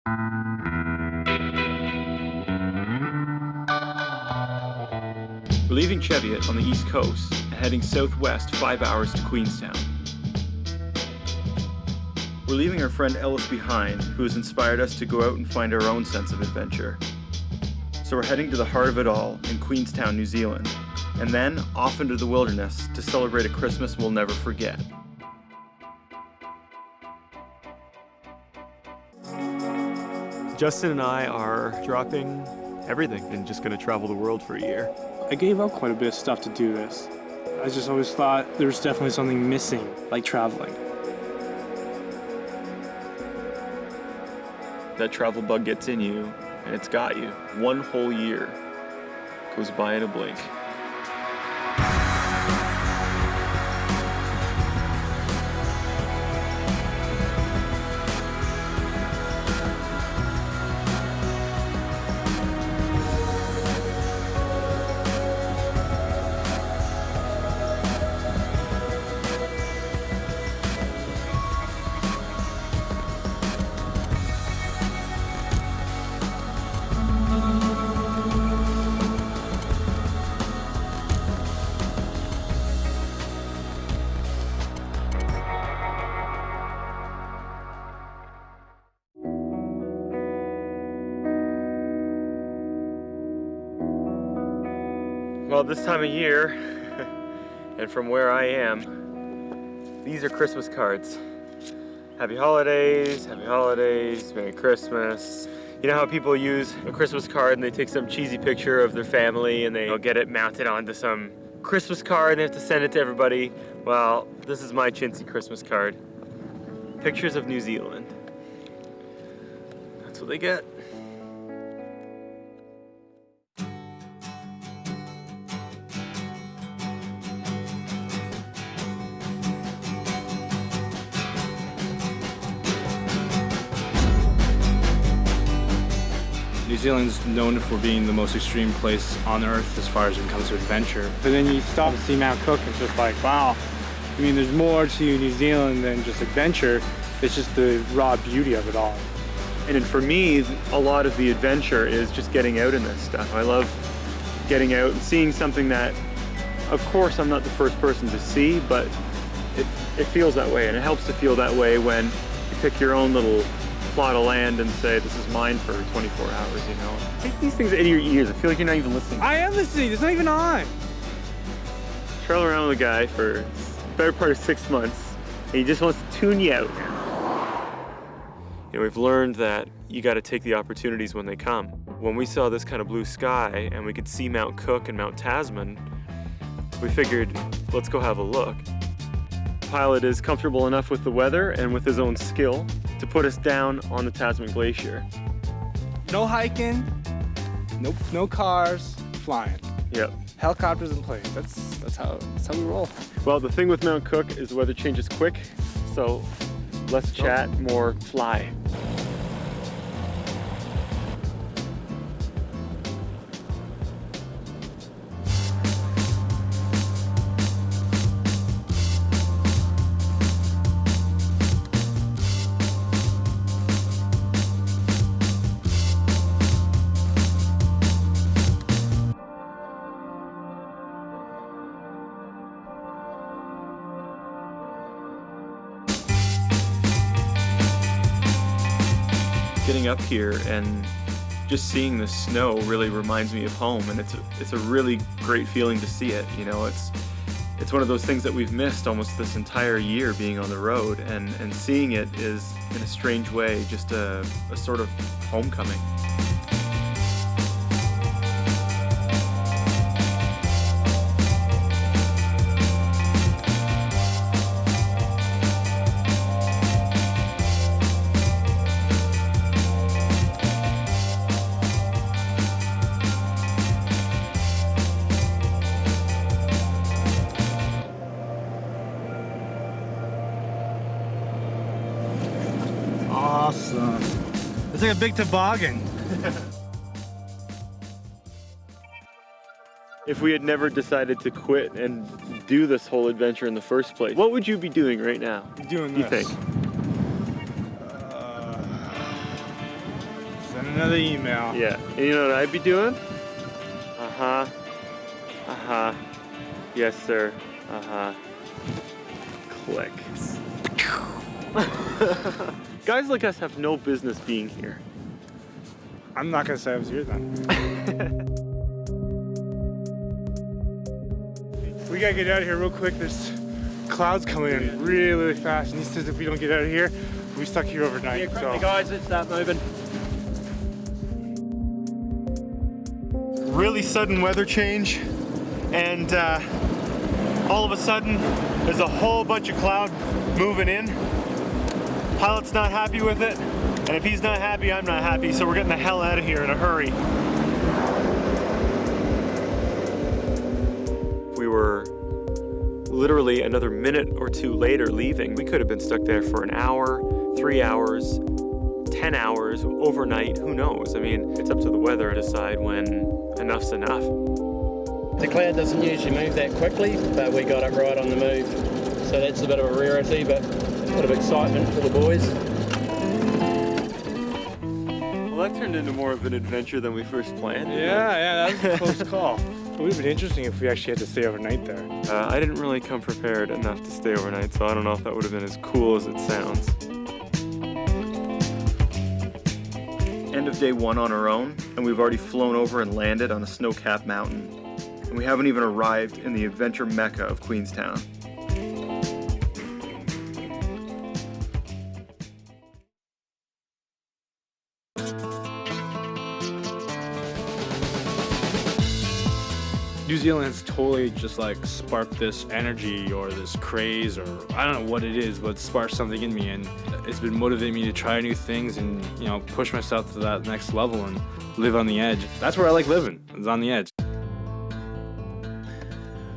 We're leaving Cheviot on the east coast and heading southwest 5 hours to Queenstown. We're leaving our friend Ellis behind, who has inspired us to go out and find our own sense of adventure. So we're heading to the heart of it all in Queenstown, New Zealand, and then off into the wilderness to celebrate a Christmas we'll never forget. Justin and I are dropping everything and just going to travel the world for a year. I gave up quite a bit of stuff to do this. I just always thought there was definitely something missing, like traveling. That travel bug gets in you, and it's got you. 1 whole year goes by in a blink. Well, this time of year, and from where I am, these are Christmas cards. Happy holidays, Merry Christmas. You know how people use a Christmas card and they take some cheesy picture of their family and they'll get it mounted onto some Christmas card and they have to send it to everybody? Well, this is my chintzy Christmas card. Pictures of New Zealand. That's what they get. New Zealand's known for being the most extreme place on Earth as far as it comes to adventure. But then you stop and see Mount Cook and it's just like, wow. I mean, there's more to New Zealand than just adventure. It's just the raw beauty of it all. And for me, a lot of the adventure is just getting out in this stuff. I love getting out and seeing something that, of course, I'm not the first person to see, but it feels that way. And it helps to feel that way when you pick your own little plot of land and say, this is mine for 24 hours, you know? Take these things out of your ears. I feel like you're not even listening. I am listening. It's not even on. Travel around with a guy for the better part of 6 months, and he just wants to tune you out. You know, we've learned that you got to take the opportunities when they come. When we saw this kind of blue sky and we could see Mount Cook and Mount Tasman, we figured, let's go have a look. The pilot is comfortable enough with the weather and with his own skill to put us down on the Tasman Glacier. No hiking, no cars, flying. Yep. Helicopters and planes. That's how we roll. Well, the thing with Mount Cook is the weather changes quick, so less chat, more fly. Getting up here and just seeing the snow really reminds me of home, and it's a really great feeling to see it. You know, it's one of those things that we've missed almost this entire year being on the road, and seeing it is, in a strange way, just a sort of homecoming. Awesome. It's like a big toboggan. If we had never decided to quit and do this whole adventure in the first place, what would you be doing right now? Doing You this. think? Another email. Yeah. And you know what I'd be doing? Yes, sir. Click. Guys like us have no business being here. I'm not gonna say I was here then. We gotta get out of here real quick. There's clouds coming in really, really fast. And he says if we don't get out of here, we'll be stuck here overnight. Yeah, So guys, let's start moving. Really sudden weather change, and all of a sudden there's a whole bunch of cloud moving in. Pilot's not happy with it, and if he's not happy, I'm not happy, so we're getting the hell out of here in a hurry. If we were literally another minute or two later leaving, we could have been stuck there for an hour, 3 hours, 10 hours, overnight, who knows? I mean, it's up to the weather to decide when enough's enough. The cloud doesn't usually move that quickly, but we got it right on the move. So that's a bit of a rarity, but a bit of excitement for the boys. Well, that turned into more of an adventure than we first planned. yeah, that was a close call. It would have been interesting if we actually had to stay overnight there. I didn't really come prepared enough to stay overnight, so I don't know if that would have been as cool as it sounds. End of day one on our own, and we've already flown over and landed on a snow-capped mountain. And we haven't even arrived in the adventure mecca of Queenstown. New Zealand has totally just like sparked this energy or this craze, or I don't know what it is, but it sparked something in me, and it's been motivating me to try new things and, you know, push myself to that next level and live on the edge. That's where I like living, is on the edge.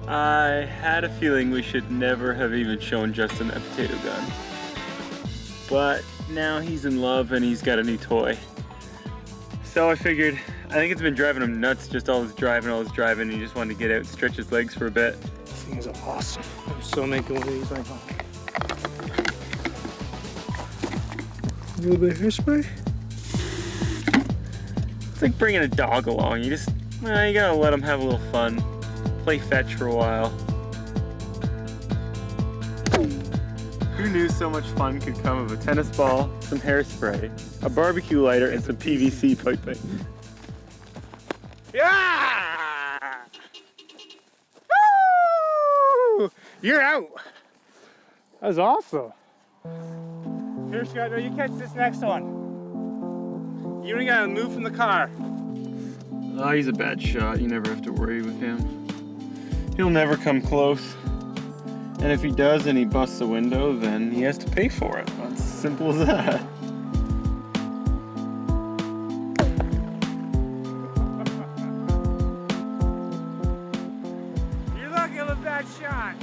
I had a feeling we should never have even shown Justin that potato gun. But now he's in love and he's got a new toy. So I figured, I think it's been driving him nuts, just all this driving, and he just wanted to get out and stretch his legs for a bit. These things are awesome. I'm so making one of these right now. A little bit of hairspray. It's like bringing a dog along. You just, you gotta let him have a little fun. Play fetch for a while. Who knew so much fun could come of a tennis ball, some hairspray, a barbecue lighter, and some PVC piping? Yeah! Woo! You're out. That was awesome. Here, Scott, no, you catch this next one. You ain't gotta move from the car. Oh, he's a bad shot. You never have to worry with him. He'll never come close. And if he does and he busts a window, then he has to pay for it. It's as simple as that. You're lucky with that shot.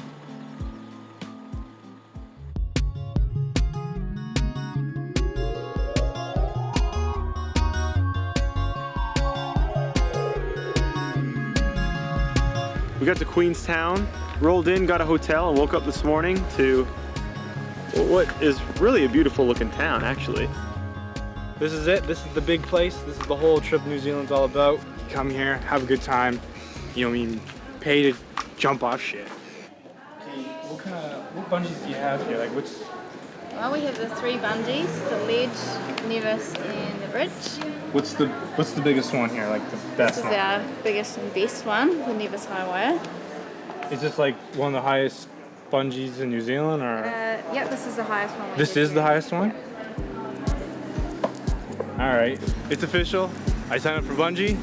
We got to Queenstown, rolled in, got a hotel, and woke up this morning to what is really a beautiful looking town, actually. This is it. This is the big place. This is the whole trip New Zealand's all about. Come here, have a good time. You know, I mean, pay to jump off shit. Okay, what bungees do you have here? Like, what's? Well, we have the 3 bungees, the ledge, Nevis, and the bridge. What's the biggest one here? Like the best This is one? our biggest and best one, the Nevis High Wire. Is this like one of the highest bungees in New Zealand, or? Yep, this is the highest one. This is the highest one? All right, it's official. I signed up for bungee.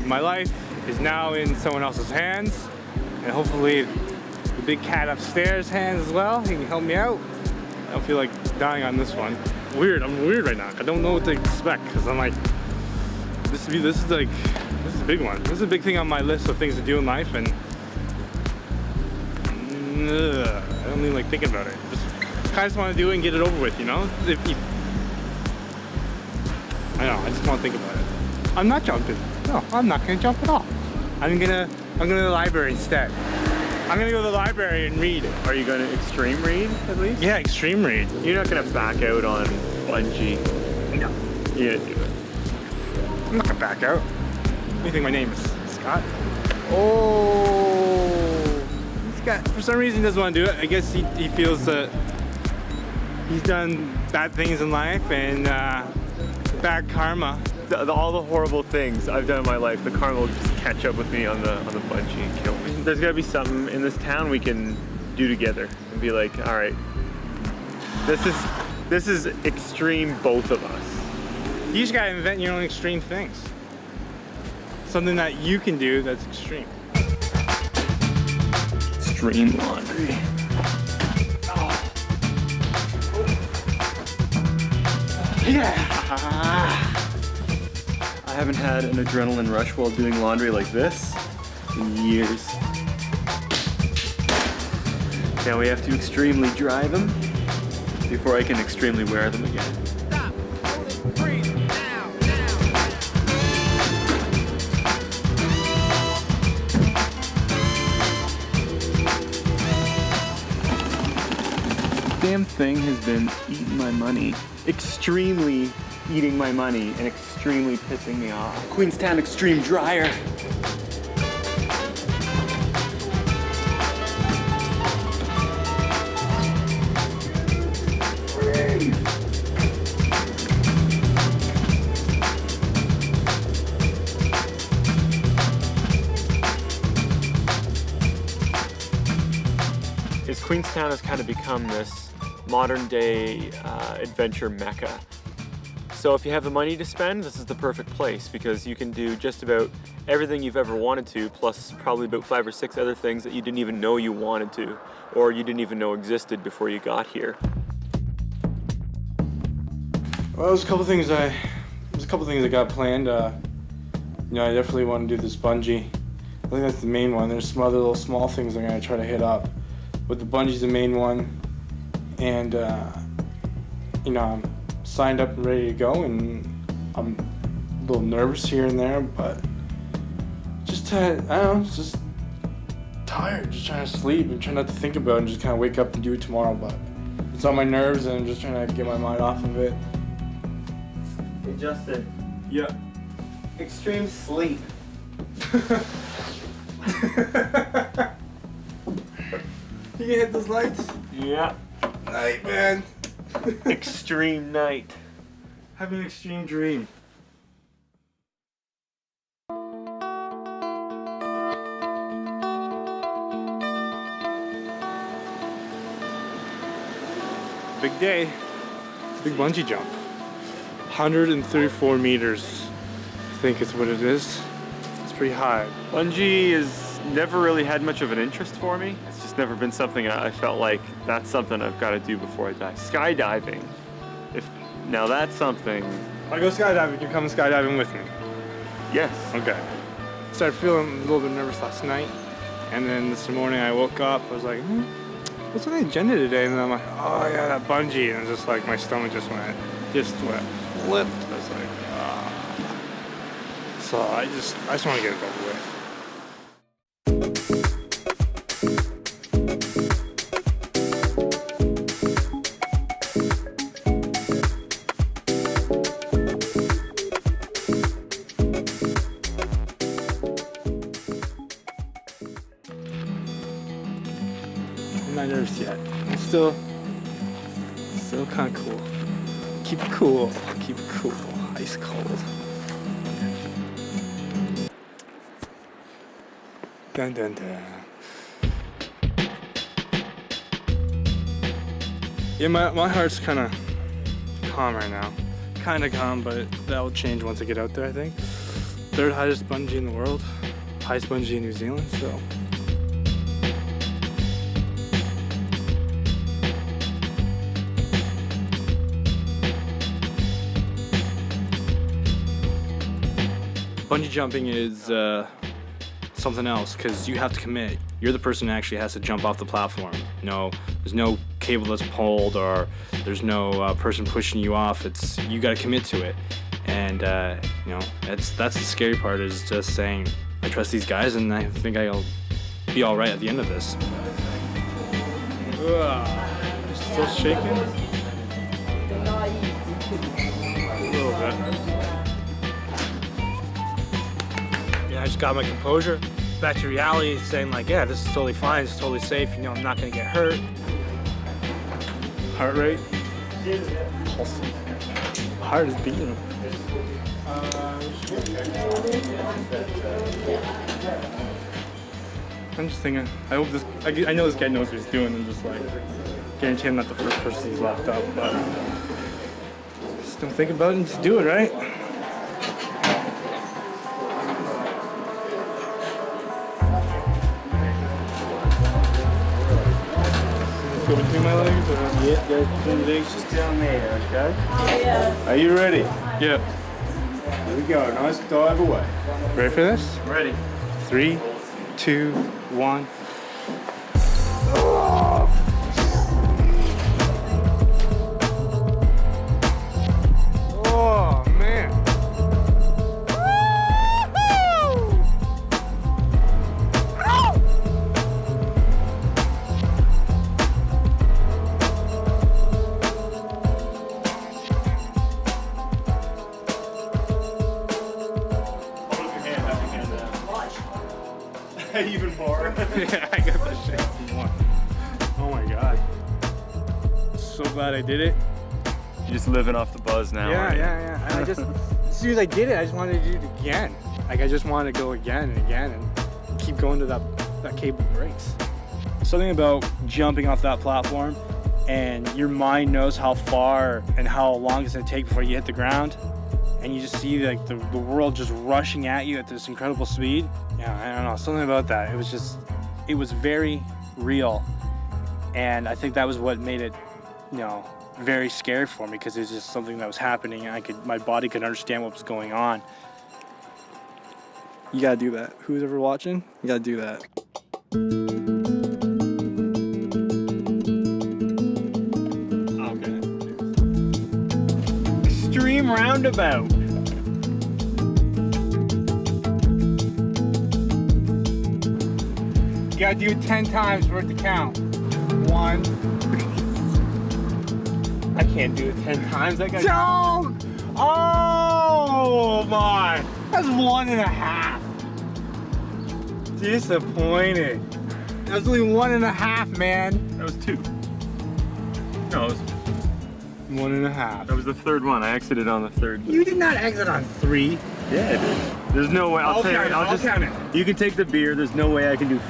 My life is now in someone else's hands, and hopefully the big cat upstairs' hands as well. He can help me out. I don't feel like dying on this one. Weird, I'm weird right now. I don't know what to expect, because I'm like, this is a big one. This is a big thing on my list of things to do in life, and I don't even like thinking about it. I just want to do it and get it over with, you know? I know, I just want to think about it. I'm not jumping. No, I'm not gonna jump at all. I'm gonna go to the library instead. I'm gonna go to the library and read. Are you going to extreme read, at least? Yeah, extreme read. You're not going to back out on bungee. No. You're going to do it. I'm not gonna back out. What do you think my name is? Scott? Oh, this guy, for some reason, doesn't want to do it. I guess he feels that he's done bad things in life and bad karma. All the horrible things I've done in my life, the karma will just catch up with me on the bungee and kill me. There's gotta be something in this town we can do together and be like, all right, this is extreme, both of us. You just gotta invent your own extreme things. Something that you can do that's extreme. Extreme laundry. Yeah! I haven't had an adrenaline rush while doing laundry like this in years. Now we have to extremely dry them before I can extremely wear them again. Stop. Breathe. Now. Damn thing has been eating my money. Extremely eating my money and extremely pissing me off. Queenstown Extreme Dryer. Queenstown has kind of become this modern day adventure mecca. So if you have the money to spend, this is the perfect place because you can do just about everything you've ever wanted to, plus probably about 5 or 6 other things that you didn't even know you wanted to, or you didn't even know existed before you got here. Well, there's a couple things I got planned. I definitely want to do this bungee. I think that's the main one. There's some other little small things I'm gonna try to hit up. But the bungee's the main one, and I'm signed up and ready to go, and I'm a little nervous here and there, but just just tired, just trying to sleep and trying not to think about it and just kind of wake up and do it tomorrow, but it's on my nerves and I'm just trying to get my mind off of it. Hey Justin. Yeah. Extreme sleep. You can hit those lights? Yeah. Night, man. Extreme night. Have an extreme dream. Big day. Big bungee jump. 134 meters, I think is what it is. It's pretty high. Bungee has never really had much of an interest for me. It's just never been something I felt like that's something I've got to do before I die. Skydiving. Now that's something. I go skydiving. You come skydiving with me? Yes. Okay. Started feeling a little bit nervous last night, and then this morning I woke up. I was like, what's on the agenda today? And then I'm like, oh yeah, that bungee, and just like my stomach just went flipped. I was like, ah. So I just want to get it over with. I'm not nervous yet. I'm still kind of cool. Keep it cool. Keep it cool. Ice cold. Dun dun dun. Yeah, my heart's kind of calm right now. Kind of calm, but that will change once I get out there, I think. 3rd highest bungee in the world. Highest bungee in New Zealand, so. Bungee jumping is something else because you have to commit. You're the person that actually has to jump off the platform. There's no cable that's pulled or there's no person pushing you off. You got to commit to it, and that's the scary part, is just saying I trust these guys and I think I'll be all right at the end of this. Still shaking? A little bit. just got my composure back to reality, saying like, yeah, this is totally fine, it's totally safe, you know, I'm not gonna get hurt. Heart rate? Pulsing. Heart is beating. I'm just thinking, I hope this, I know this guy knows what he's doing, and just like, guarantee I'm not the first person he's locked up, but just don't think about it and just do it, right? Go between my legs? Or? Yep, there's two legs just down there, okay? Are you ready? Yeah. Here we go, nice dive away. Ready for this? Ready. 3, 2, 1. Oh, man. Even more. Yeah, I got the shit more. Oh my god. So glad I did it. You're just living off the buzz now. Yeah, aren't you? yeah. And I just, as soon as I did it, I just wanted to do it again. Like I just wanted to go again and again and keep going to that cable breaks. Something about jumping off that platform and your mind knows how far and how long it's gonna take before you hit the ground. And you just see like the world just rushing at you at this incredible speed. Yeah, I don't know, something about that. It was very real. And I think that was what made it, you know, very scary for me, because it was just something that was happening and my body could understand what was going on. You gotta do that. Who's ever watching? You gotta do that. Okay. Extreme roundabout. You gotta do it 10 times for it to count. 1. I can't do it 10 times. I got. Don't! Oh my! That's 1.5. Disappointed. That was only 1.5, man. That was 2. No, it was 1.5. That was the third one. I exited on the third. You did not exit on 3. Yeah, I did. There's no way. I'll tell you. count it, I'll just count it. You can take the beer. There's no way I can do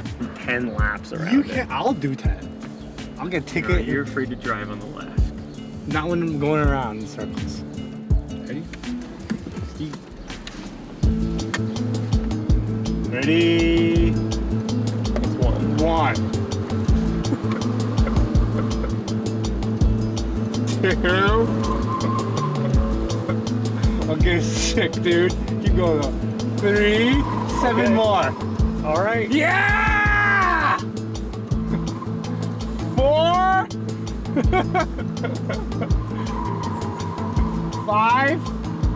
10 laps around. You it. can't. I'll do 10. I'll get a No, ticket. you're afraid to drive on the left. Not when I'm going around in circles. Ready? Steve. Ready? That's 1. 1. 2. I'm getting sick, dude. Keep going though. 3. 7 Okay. more. All right. Yeah! 4. 5.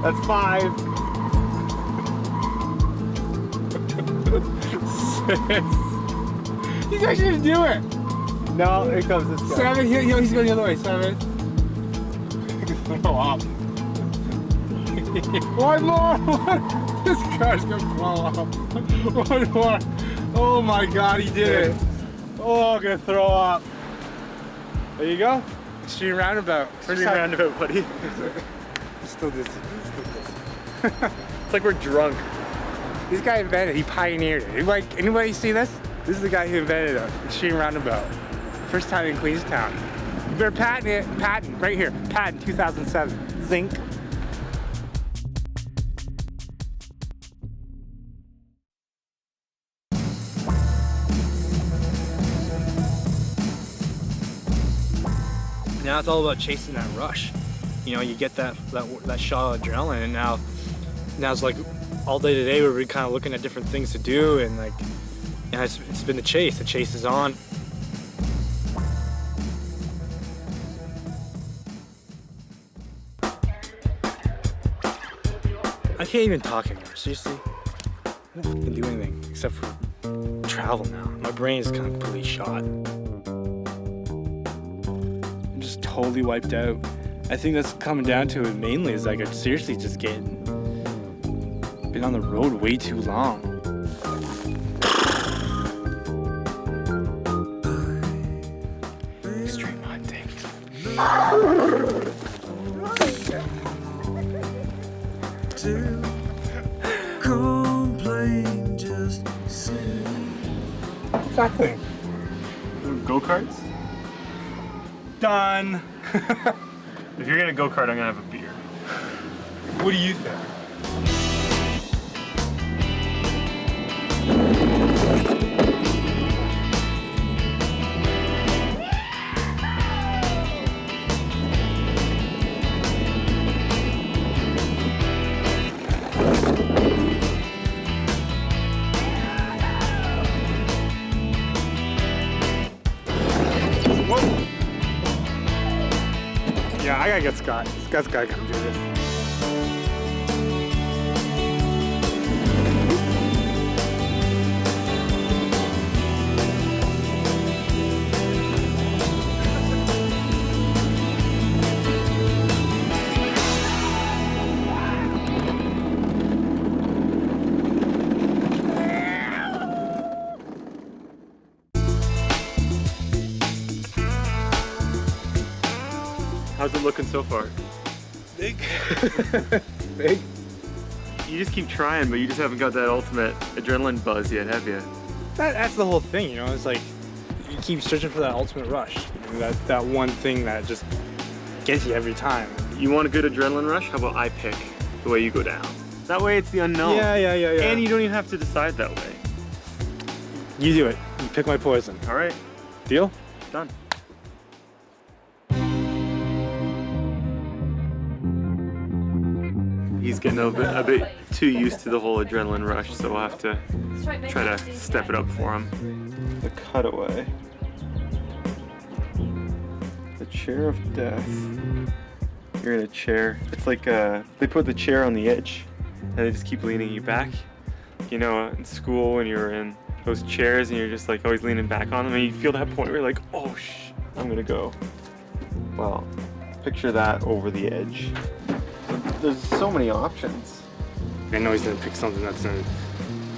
That's 5. 6. He's actually gonna do it. No, here comes this guy. 7. He's going the other way. 7. Throw up. 1 more. This car's gonna blow up. 1 more. Oh my god, he did it. Oh, I'm gonna throw up. There you go. Extreme roundabout. Pretty roundabout, buddy. Still dizzy. It's like we're drunk. This guy invented it. He pioneered it. Anybody see this? This is the guy who invented it. Extreme roundabout. First time in Queenstown. You better patent it. Patent right here. Patent 2007. Zinc. Now it's all about chasing that rush. You know, you get that shot of adrenaline, and now it's like all day today we've been kind of looking at different things to do, and like, you know, it's been the chase. The chase is on. I can't even talk anymore, seriously. I don't fucking do anything except for travel now. My brain is kind of completely shot. I'm just totally wiped out. I think that's coming down to it mainly is like I'm seriously just been on the road way too long. Complain, just say. What's that thing? Go-karts? Done. If you're gonna go-kart, I'm gonna have a beer. What do you think? Yeah, I gotta get Scott. Scott's gotta come do this. How's it looking so far? Big. Big. You just keep trying, but you just haven't got that ultimate adrenaline buzz yet, have you? That's the whole thing, you know. It's like you keep searching for that ultimate rush. You know, that one thing that just gets you every time. You want a good adrenaline rush? How about I pick the way you go down? That way it's the unknown. Yeah. And you don't even have to decide that way. You do it. You pick my poison. All right, Deal? done. He's getting a bit too used to the whole adrenaline rush, so we'll have to try to step it up for him. The cutaway. The chair of death. You're in a chair. It's like they put the chair on the edge and they just keep leaning you back. You know, in school when you're in those chairs and you're just like always leaning back on them and you feel that point where you're like, oh I'm gonna go. Well, picture that over the edge. There's so many options. I know he's gonna pick something that's gonna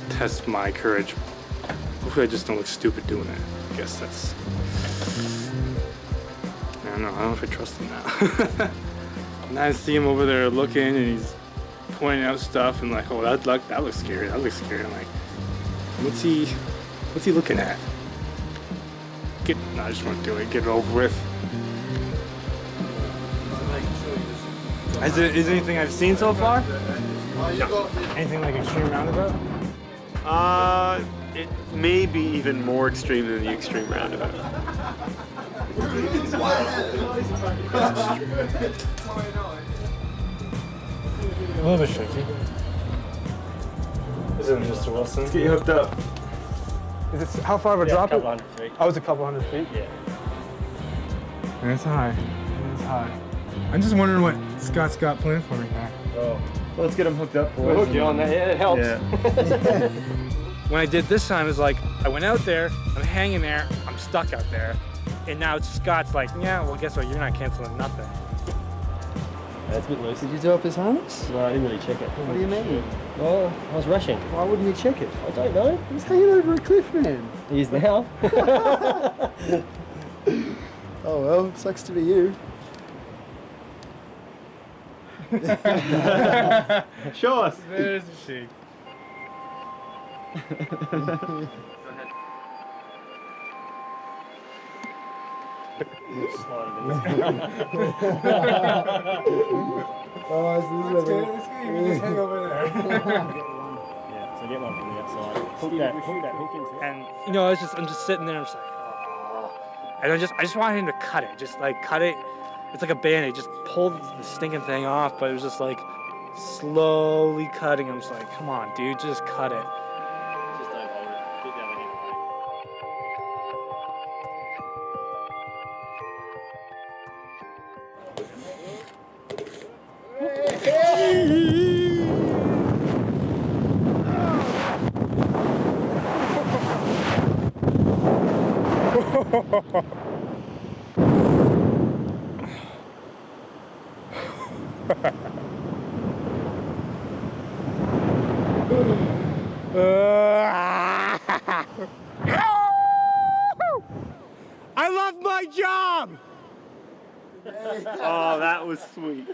test my courage. Hopefully I just don't look stupid doing it. I guess that's... I don't know if I trust him now. And I see him over there looking and he's pointing out stuff and like, oh, that looks scary, that looks scary. I'm like, what's he looking at? No, I just want to do it, get it over with. Is there anything I've seen so far? No. Anything like Extreme Roundabout? It may be even more extreme than the Extreme Roundabout. A little bit shaky. Is it Mr. Wilson? Let's get you hooked up. Is it, how far of a drop? A couple hundred feet. Oh, it's a couple hundred feet? Yeah. And it's high. It's high. I'm just wondering what Scott's got planned for me here. Oh. Well, let's get him hooked up. We'll hook you on that. Yeah, it helps. Yeah. When I did this time, it's like, I went out there, I'm hanging there, I'm stuck out there. And now Scott's like, yeah, well, guess what? You're not canceling nothing. That's a bit loose. Did you do up his harness? No, I didn't really check it. What do you mean? Well, I was rushing. Why wouldn't you check it? I don't know. He's hanging over a cliff, man. He is now. Oh well, sucks to be you. Show us. There's the shake. Oh, That's good. You can just hang over there. Yeah, so get one from the outside. Hook that hook into it. And you know, I'm just sitting there. I'm just like, oh. And I just wanted him to cut it. Just like cut it. It's like a band-aid. Just pull the stinking thing off. But it was just like slowly cutting. I'm just like, come on, dude, just cut it. Just don't hold it. Get the other hand away. I love my job! Oh, that was sweet.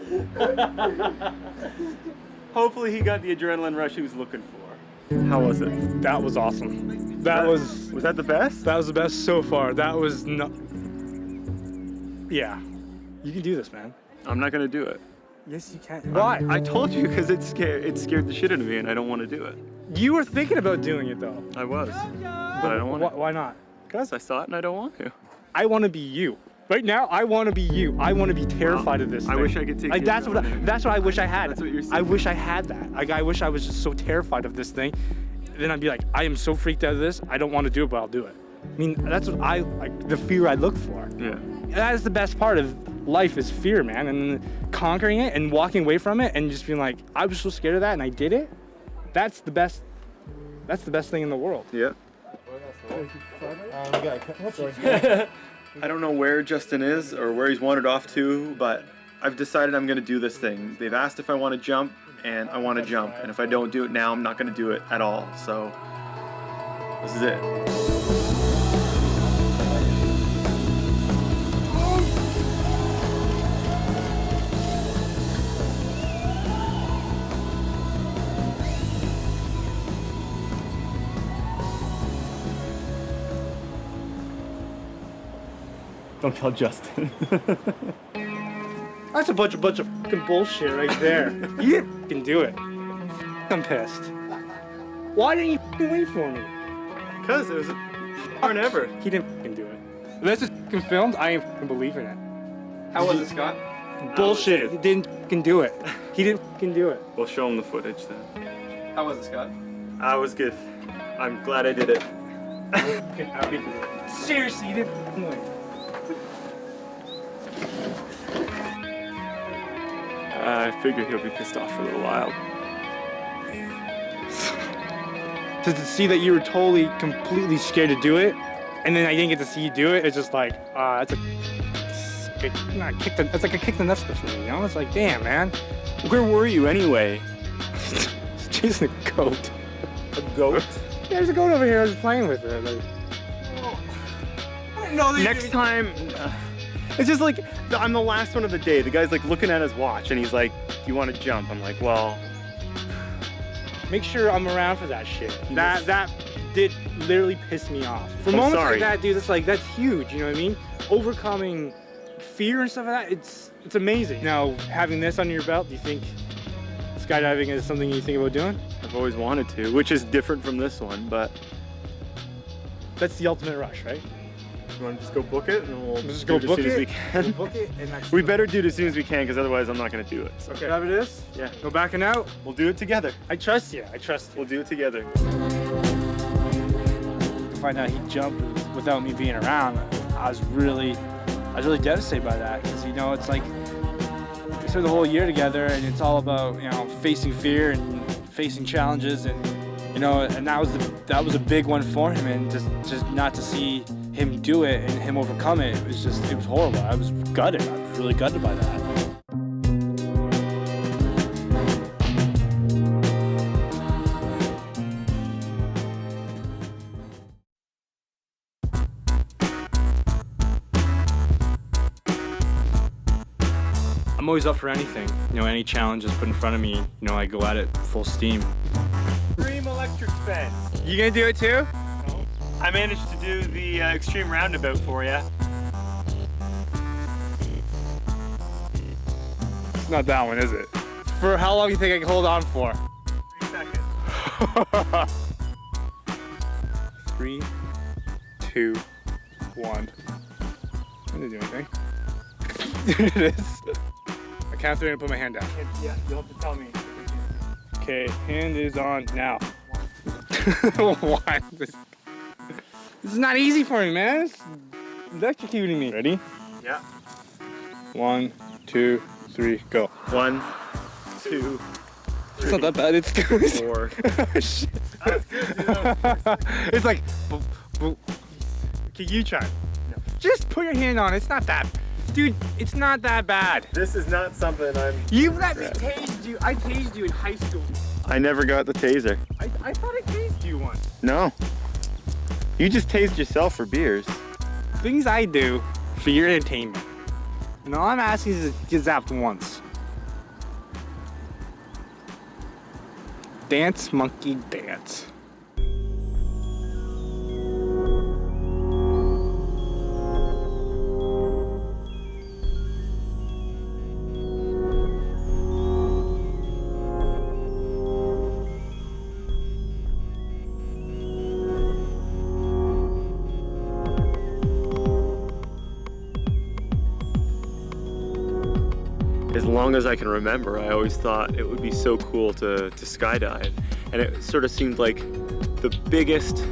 Hopefully he got the adrenaline rush he was looking for. How was it? That was awesome. Was that the best? that was the best so far. That was not. Yeah, you can do this, man. I'm not gonna do it. Yes, you can. Why? I told you because it scared the shit out of me and I don't want to do it. You were thinking about doing it though. I was, but I don't want to. Why not? Because I saw it and I don't want to. I want to be you. Right now, I want to be you. I want to be terrified of this I thing. wish I could take Like you that's down what there. that's what I wish I had. That's what you're saying. I wish I had that. Like I wish I was just so terrified of this thing. Then I'd be like, I am so freaked out of this. I don't want to do it, but I'll do it. I mean, that's what I like. The fear I look for. Yeah. That is the best part of life is fear, man, and conquering it and walking away from it and just being like, I was so scared of that and I did it. That's the best. That's the best thing in the world. Yeah. I don't know where Justin is or where he's wandered off to, but I've decided I'm gonna do this thing. They've asked if I want to jump, and I want to jump. And if I don't do it now, I'm not gonna do it at all. So this is it. Don't tell Justin. That's a bunch of fucking bullshit right there. You didn't fucking do it. I'm pissed. Why didn't you fucking wait for me? Because it was hard ever. He didn't fucking do it. If this is fucking filmed, I ain't fucking believing it. How was it, Scott? Bullshit. He didn't fucking do it. He didn't fucking do it. We'll show him the footage then. How was it, Scott? I was good. I'm glad I did it. Seriously, you didn't fucking wait. I figure he'll be pissed off for a little while. To see that you were totally, completely scared to do it, and then I didn't get to see you do it, it's just like, that's a kick it's like a kick the nuts for me, you know? It's like, damn, man. Where were you anyway? Chasing a goat. A goat? Yeah, there's a goat over here. I was playing with it. Like, Next time, it's just like, I'm the last one of the day. The guy's like looking at his watch and he's like, do you want to jump? I'm like, well. make sure I'm around for that shit. That did literally piss me off. For moments like that, dude, that's huge. You know what I mean? Overcoming fear and stuff like that. It's amazing. Now, having this under your belt, do you think skydiving is something you think about doing? I've always wanted to, which is different from this one, but. That's the ultimate rush, right? You want to just go book it, and we'll Just do go it book as soon as we it. can. Book it, and that's We better do it as soon as we can, because otherwise I'm not going to do it. So. Okay. Whatever it is. Yeah. No backing out. We'll do it together. I trust you. I trust you. We'll do it together. To find out he jumped without me being around, I was really devastated by that, because you know, it's like we spent the whole year together, and it's all about, you know, facing fear and facing challenges, and you know, and that was a big one for him, and just not to see him do it and him overcome it, it was horrible. I was gutted. I was really gutted by that. I'm always up for anything. You know, any challenge is put in front of me, you know, I go at it full steam. Extreme electric fence. You gonna do it too? I managed to do the extreme roundabout for you. It's not that one, is it? For how long do you think I can hold on for? 3 seconds. 3, 2, 1. I didn't do anything. There it is. I count 3 and put my hand down. Yeah, you'll have to tell me. Okay, hand is on now. 1. This is not easy for me, man. It's electrocuting me. Ready? Yeah. 1, 2, 3, go. 1, 2, It's not that bad. It's good. 4. Shit. It's like, okay, you try. No. Just put your hand on it. It's not that, dude. It's not that bad. This is not something You let me tase you. I tased you in high school. I never got the taser. I thought I tased you once. No. You just tased yourself for beers. Things I do for your entertainment. And all I'm asking is to get zapped once. Dance, monkey, dance. As long as I can remember, I always thought it would be so cool to skydive. And it sort of seemed like the biggest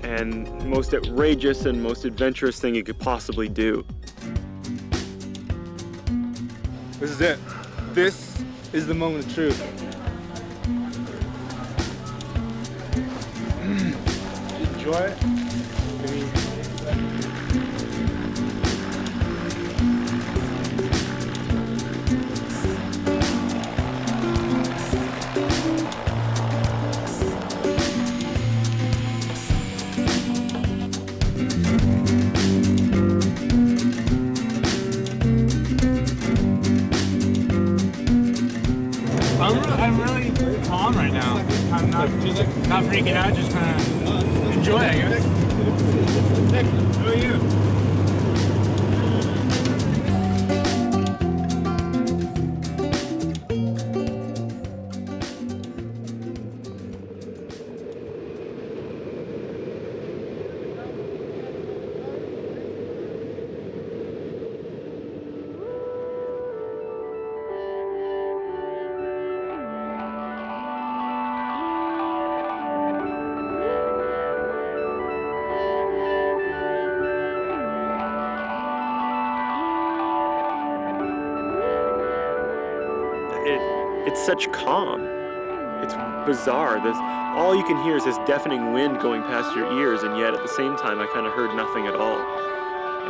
and most outrageous and most adventurous thing you could possibly do. This is it. This is the moment of truth. Enjoy it. I'm really calm right now. I'm not freaking out, just kind of enjoy it, I guess. Nick, who are you? It's such calm. It's bizarre. All you can hear is this deafening wind going past your ears, and yet at the same time I kind of heard nothing at all.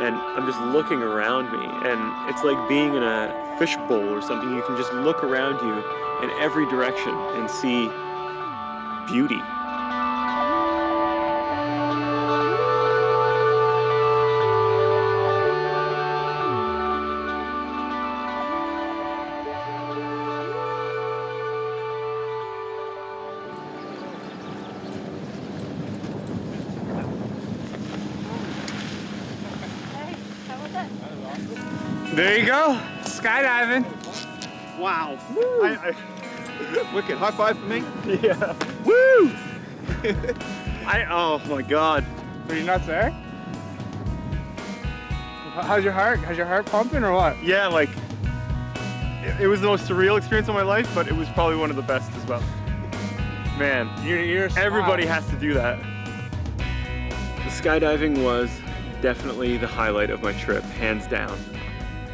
And I'm just looking around me, and it's like being in a fishbowl or something. You can just look around you in every direction and see beauty. There you go. Skydiving. Wow. Wicked. High five for me. Yeah. Woo! Oh my God. Were you nuts there? How's your heart? How's your heart pumping or what? Yeah, like, it was the most surreal experience of my life, but it was probably one of the best as well. Man, everybody has to do that. The skydiving was definitely the highlight of my trip, hands down.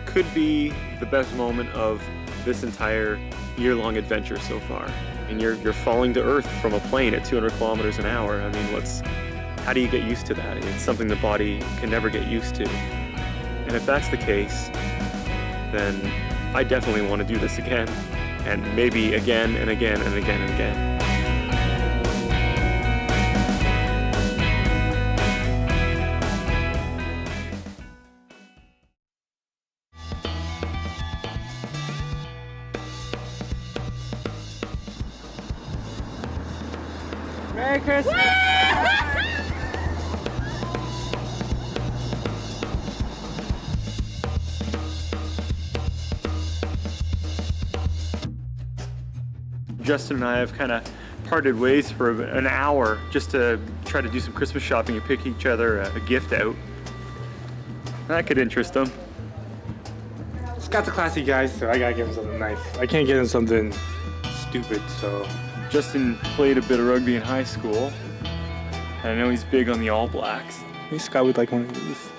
Could be the best moment of this entire year-long adventure so far. And you're falling to earth from a plane at 200 kilometers an hour. I mean, how do you get used to that? It's something the body can never get used to. And if that's the case, then I definitely want to do this again, and maybe again and again and again and again. Merry Christmas! Justin and I have kind of parted ways for an hour just to try to do some Christmas shopping and pick each other a gift out. That could interest him. Scott's a classy guy, so I gotta give him something nice. I can't give him something stupid, so. Justin played a bit of rugby in high school, and I know he's big on the All Blacks. Maybe Scott would like one of these.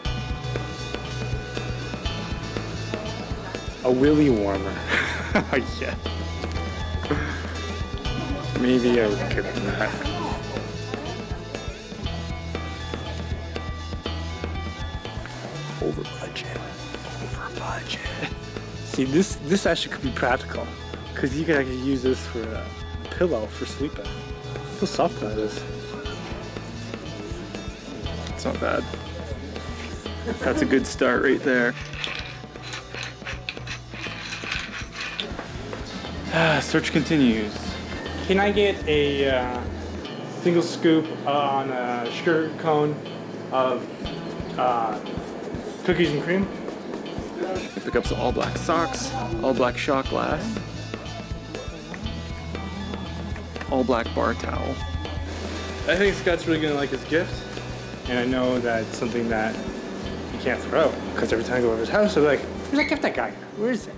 A willy warmer. Yeah. Maybe I would give him that. Over budget. See, this actually could be practical, because you can actually use this for a pillow for sleeping. How soft that is. It's not bad. That's a good start right there. Search continues. Can I get a single scoop on a sugar cone of cookies and cream? Pick up some all black socks, all black shot glass, all black bar towel. I think Scott's really gonna like his gift, and I know that it's something that he can't throw, because every time I go over his house, I'm like, where's that gift I got? Where is it?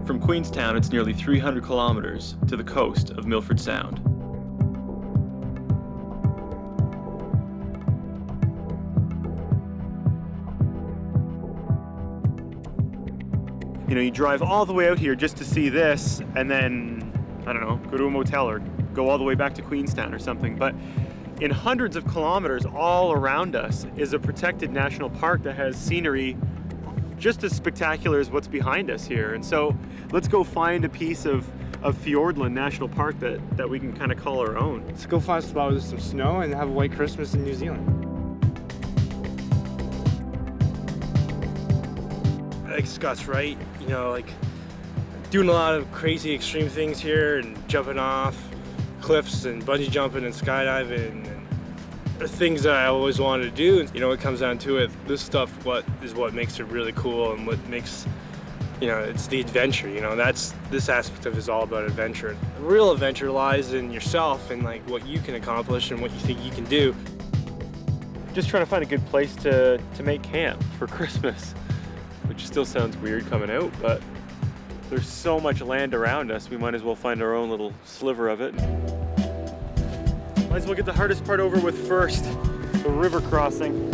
From Queenstown, it's nearly 300 kilometers to the coast of Milford Sound. You know, you drive all the way out here just to see this, and then, I don't know, go to a motel or go all the way back to Queenstown or something. But in hundreds of kilometers all around us is a protected national park that has scenery just as spectacular as what's behind us here. And so let's go find a piece of Fiordland National Park that we can kind of call our own. Let's go find a spot with some snow and have a white Christmas in New Zealand. Like Scott's right, you know, like doing a lot of crazy extreme things here and jumping off cliffs and bungee jumping and skydiving and things that I always wanted to do. You know, it comes down to it, this stuff is what makes it really cool, and what makes, you know, it's the adventure. You know, this aspect of it is all about adventure. The real adventure lies in yourself and like what you can accomplish and what you think you can do. Just trying to find a good place to make camp for Christmas, which still sounds weird coming out, but there's so much land around us, we might as well find our own little sliver of it. Might as well get the hardest part over with first, the river crossing.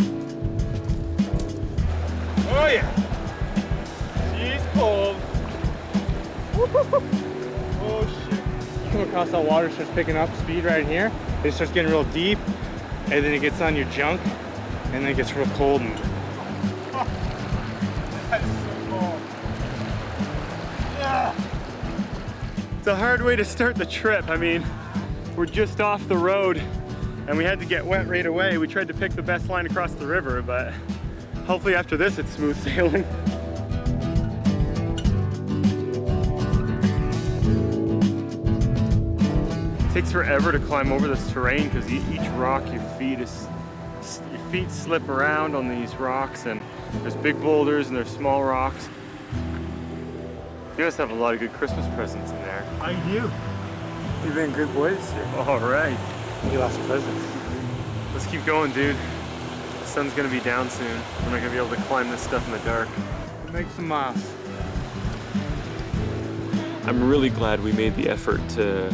Oh yeah! She's cold. Oh shit. You come across that water, starts picking up speed right here. It starts getting real deep, and then it gets on your junk, and then it gets real cold. And that's so cold. Yeah. It's a hard way to start the trip. I mean, we're just off the road and we had to get wet right away. We tried to pick the best line across the river, but hopefully after this it's smooth sailing. It takes forever to climb over this terrain because each rock your feet slip around on these rocks, and there's big boulders and there's small rocks. You must have a lot of good Christmas presents in there. I do. You've been good boys here. All right. You lost presents. Let's keep going, dude. The sun's gonna be down soon. We're not gonna be able to climb this stuff in the dark. Make some miles. I'm really glad we made the effort to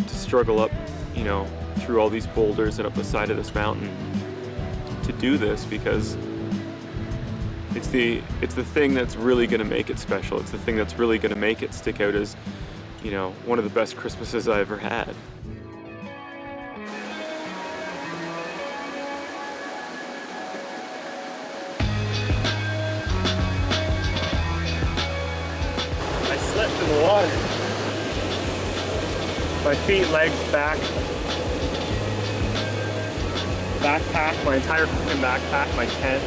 struggle up, you know, through all these boulders and up the side of this mountain to do this, because it's the thing that's really gonna make it special. It's the thing that's really gonna make it stick out as, you know, one of the best Christmases I ever had. I slept in the water. My feet, legs, back. Backpack, my entire fucking backpack, my tent.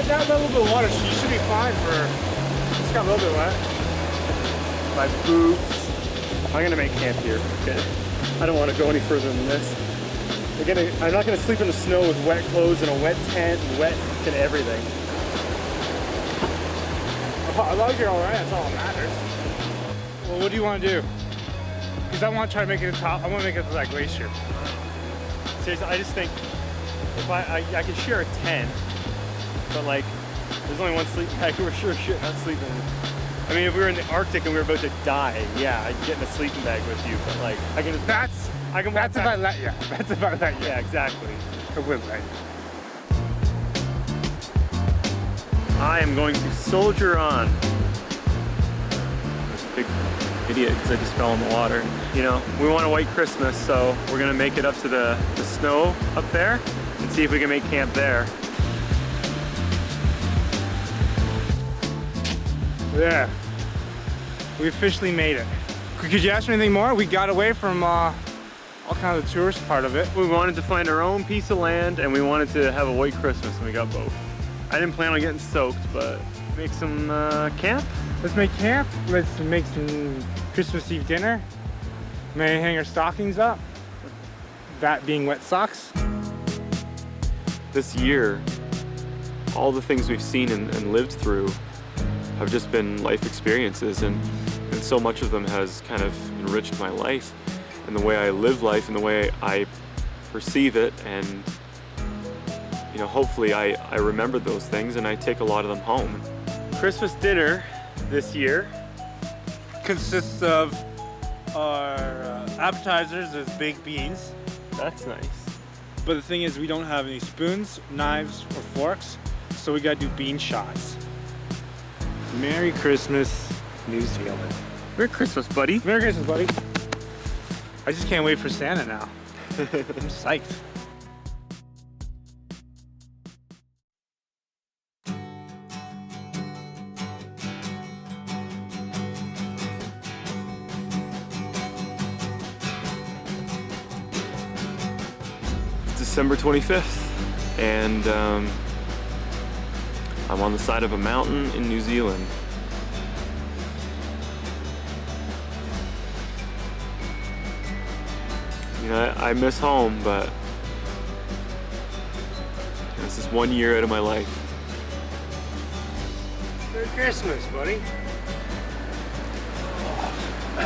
That little bit of water, so you should be fine for, it's got a little bit wet. My boots. I'm gonna make camp here. Okay. I don't want to go any further than this. I'm not gonna sleep in the snow with wet clothes and a wet tent and wet and everything. As long as you're all right, that's all that matters. Well, what do you want to do? Because I want to try to make it to top. I want to make it to that glacier. Seriously, I just think if I can share a tent, but like there's only one sleeping bag. We're sure shit not sleeping. I mean, if we were in the Arctic and we were about to die, yeah, I'd get in a sleeping bag with you. But like, I can just. That's if I let you. That's if I let you. Yeah, exactly. I would let you. I am going to soldier on. Big idiot, because I just fell in the water. You know, we want a white Christmas, so we're gonna make it up to the snow up there and see if we can make camp there. Yeah, we officially made it. Could you ask me anything more? We got away from our all kinds of tourist part of it. We wanted to find our own piece of land, and we wanted to have a white Christmas, and we got both. I didn't plan on getting soaked, but make some camp. Let's make camp. Let's make some Christmas Eve dinner. Maybe hang our stockings up. That being wet socks. This year, all the things we've seen and lived through have just been life experiences, and so much of them has kind of enriched my life and the way I live life and the way I perceive it, and you know, hopefully I remember those things and I take a lot of them home. Christmas dinner this year Consists of our appetizers as baked beans. that's nice. But the thing is, we don't have any spoons, knives, or forks, so we gotta do bean shots. Merry Christmas, New Zealand. Merry Christmas, buddy. Merry Christmas, buddy. I just can't wait for Santa now. I'm psyched. December 25th, and I'm on the side of a mountain in New Zealand. You know, I miss home, but this is 1 year out of my life. Merry Christmas, buddy.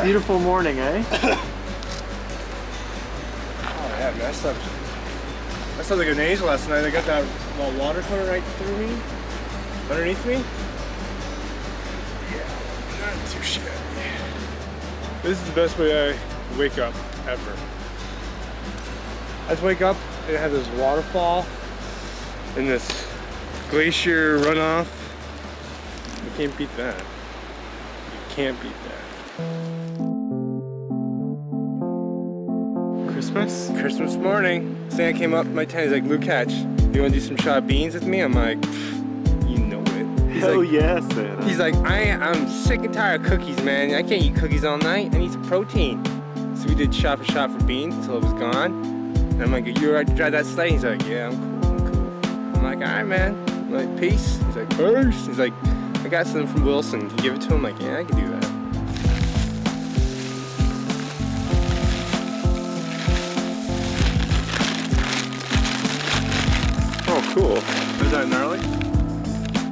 Beautiful morning, eh? Oh yeah, man, I slept like an angel last night. I got that water coming right through me, underneath me. Yeah, not too shabby. This is the best way I wake up ever. I just wake up and have this waterfall and this glacier runoff. You can't beat that. You can't beat that. Christmas? Christmas morning, Santa came up to my tent. He's like, Luke Hatch, you want to do some shot beans with me? I'm like, you know it. He's Hell like, yeah, Santa. He's like, I'm sick and tired of cookies, man. I can't eat cookies all night. I need some protein. So we did shot for shot for beans until it was gone. And I'm like, are you ready to drive that sleigh? He's like, yeah, I'm cool. I'm like, all right, man. I'm like, peace. He's like, peace. He's like, I got something from Wilson. Can you give it to him? I'm like, yeah, I can do that. Oh, cool. Is that gnarly?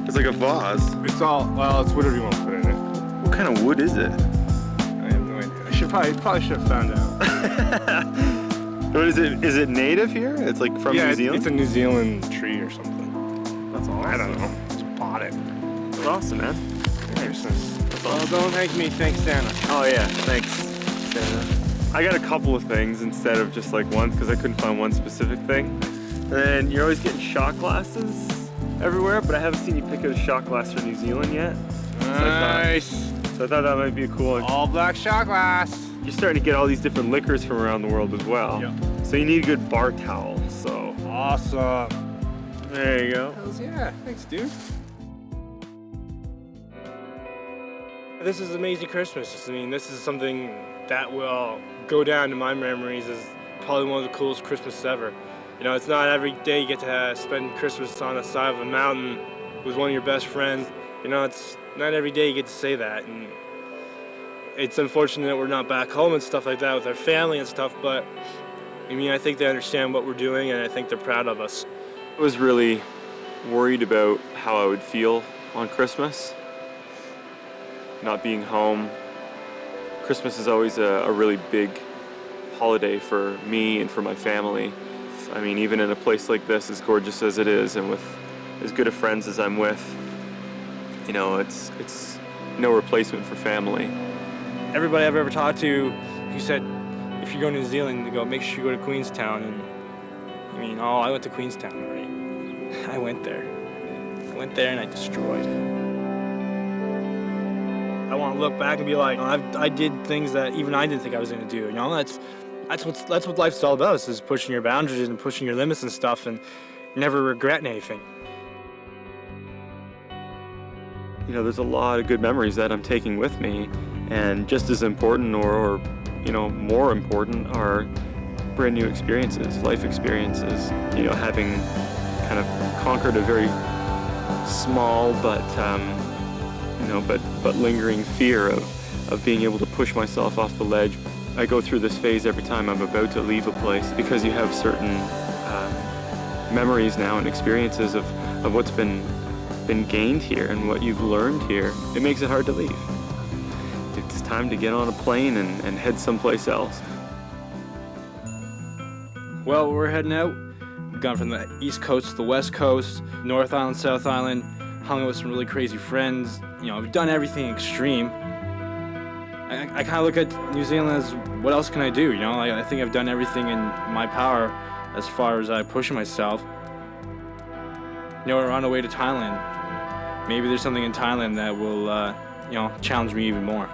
It's like a vase. It's all, well, it's whatever you want to put in it. What kind of wood is it? I have no idea. I probably should have found out. What is it? Is it native here? It's like from New Zealand? It's a New Zealand tree or something. That's awesome. I don't know. Just bought it. That's awesome, man. Christmas. Well, don't thank me, thank Santa. Oh yeah, thanks, Santa. I got a couple of things instead of just like one, because I couldn't find one specific thing. And then you're always getting shot glasses everywhere, but I haven't seen you pick out a shot glass for New Zealand yet. Nice. So I thought that might be a cool one. All black shot glass. You're starting to get all these different liquors from around the world as well. Yep. So you need a good bar towel, so. Awesome. There you go. Hells yeah. Thanks, dude. This is amazing Christmas. I mean, this is something that will go down to my memories as probably one of the coolest Christmases ever. You know, it's not every day you get to spend Christmas on the side of a mountain with one of your best friends. You know, it's not every day you get to say that. And it's unfortunate that we're not back home and stuff like that with our family and stuff, but I mean, I think they understand what we're doing and I think they're proud of us. I was really worried about how I would feel on Christmas. Not being home. Christmas is always a really big holiday for me and for my family. I mean, even in a place like this, as gorgeous as it is, and with as good of friends as I'm with, you know, it's no replacement for family. Everybody I've ever talked to who said, if you're going to New Zealand, they go, make sure you go to Queenstown. And I mean, oh, I went to Queenstown already. I went there. I went there and I destroyed. I want to look back and be like, I did things that even I didn't think I was going to do. You know, that's what life's all about, is pushing your boundaries and pushing your limits and stuff, and never regretting anything. You know, there's a lot of good memories that I'm taking with me, and just as important or you know, more important are brand new experiences, life experiences. You know, having kind of conquered a very small but but lingering fear of being able to push myself off the ledge. I go through this phase every time I'm about to leave a place because you have certain memories now and experiences of what's been gained here and what you've learned here. It makes it hard to leave. It's time to get on a plane and head someplace else. Well, we're heading out. We've gone from the East Coast to the West Coast, North Island, South Island, hung out with some really crazy friends. You know, we've done everything extreme. I kind of look at New Zealand as, what else can I do? You know, I think I've done everything in my power as far as I push myself. You know, we're on our way to Thailand. Maybe there's something in Thailand that will, challenge me even more.